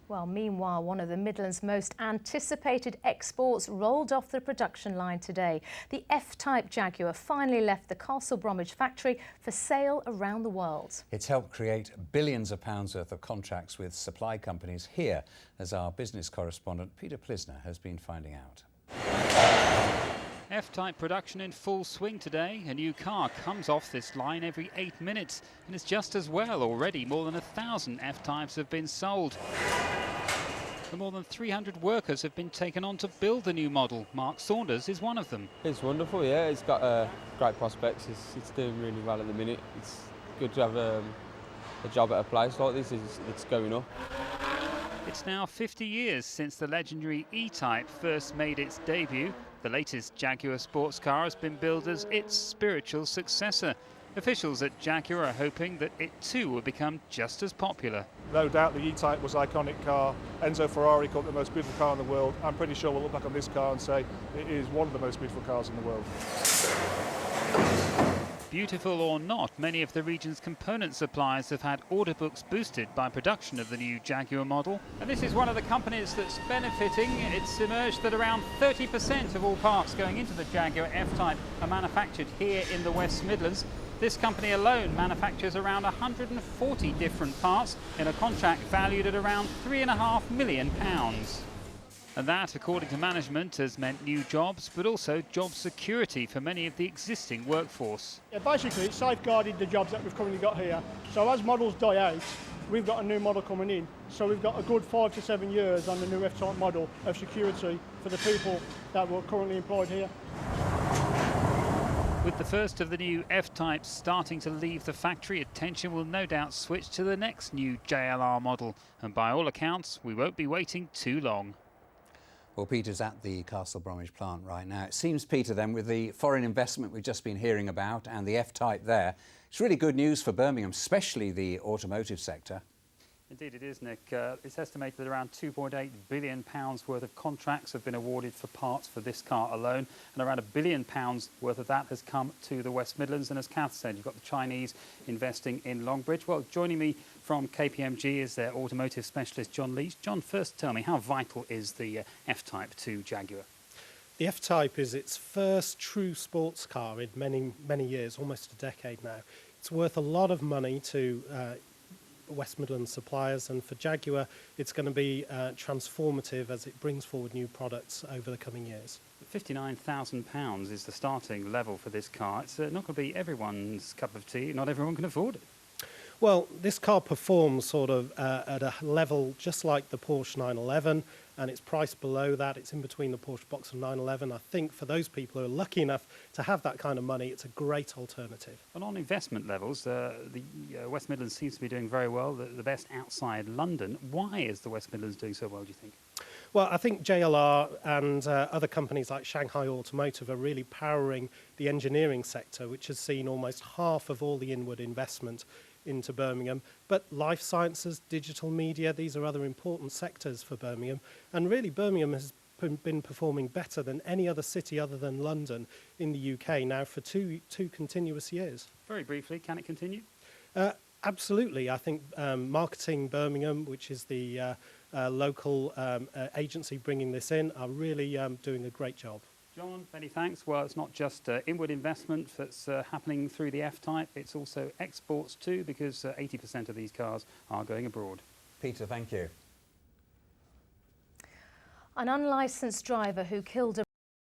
Well, meanwhile, one of the Midlands' most anticipated exports rolled off the production line today. The F-Type Jaguar finally left the Castle Bromwich factory for sale around the world. It's helped create billions of pounds worth of contracts with supply companies here, as our business correspondent Peter Plisner has been finding out. F-Type production in full swing today. A new car comes off this line every 8 minutes, and it's just as well. Already more than 1,000 F-Types have been sold. And more than 300 workers have been taken on to build the new model. Mark Saunders is one of them. It's wonderful, yeah. It's got great prospects. It's doing really well at the minute. It's good to have a job at a place like this. It's going up. It's now 50 years since the legendary E-Type first made its debut. The latest Jaguar sports car has been billed as its spiritual successor. Officials at Jaguar are hoping that it too will become just as popular. No doubt the E-Type was an iconic car. Enzo Ferrari called it the most beautiful car in the world. I'm pretty sure we'll look back on this car and say it is one of the most beautiful cars in the world. Beautiful or not, many of the region's component suppliers have had order books boosted by production of the new Jaguar model. And this is one of the companies that's benefiting. It's emerged that around 30% of all parts going into the Jaguar F-Type are manufactured here in the West Midlands. This company alone manufactures around 140 different parts in a contract valued at around £3.5 million. And that, according to management, has meant new jobs, but also job security for many of the existing workforce. Yeah, basically, it's safeguarded the jobs that we've currently got here. So as models die out, we've got a new model coming in. So we've got a good 5 to 7 years on the new F-Type model of security for the people that were currently employed here. With the first of the new F-Types starting to leave the factory, attention will no doubt switch to the next new JLR model. And by all accounts, we won't be waiting too long. Well, Peter's at the Castle Bromwich plant right now. It seems, Peter, then, with the foreign investment we've just been hearing about and the F-Type there, it's really good news for Birmingham, especially the automotive sector. Indeed it is, Nick. It's estimated that around £2.8 billion worth of contracts have been awarded for parts for this car alone, and around £1 billion worth of that has come to the West Midlands. And as Kath said, you've got the Chinese investing in Longbridge. Well, joining me from KPMG is their automotive specialist, John Leach. John, first tell me, how vital is the F-Type to Jaguar? The F-Type is its first true sports car in many years, almost a decade now. It's worth a lot of money to West Midlands suppliers, and for Jaguar it's going to be transformative as it brings forward new products over the coming years. £59,000 is the starting level for this car. It's not going to be everyone's cup of tea. Not everyone can afford it. Well, this car performs sort of at a level just like the Porsche 911, and it's priced below that. It's in between the Porsche Boxer 911. I think for those people who are lucky enough to have that kind of money, it's a great alternative. And on investment levels, the West Midlands seems to be doing very well, the best outside London. Why is the West Midlands doing so well, do you think? Well, I think JLR and other companies like Shanghai Automotive are really powering the engineering sector, which has seen almost half of all the inward investment into Birmingham. But life sciences, digital media, these are other important sectors for Birmingham. And really, Birmingham has been performing better than any other city other than London in the UK now for two continuous years. Very briefly, can it continue? Absolutely. I think Marketing Birmingham, which is the local agency bringing this in, are really doing a great job. John, many thanks. Well, it's not just inward investment that's happening through the F-Type, it's also exports too, because 80% of these cars are going abroad. Peter, thank you. An unlicensed driver who killed a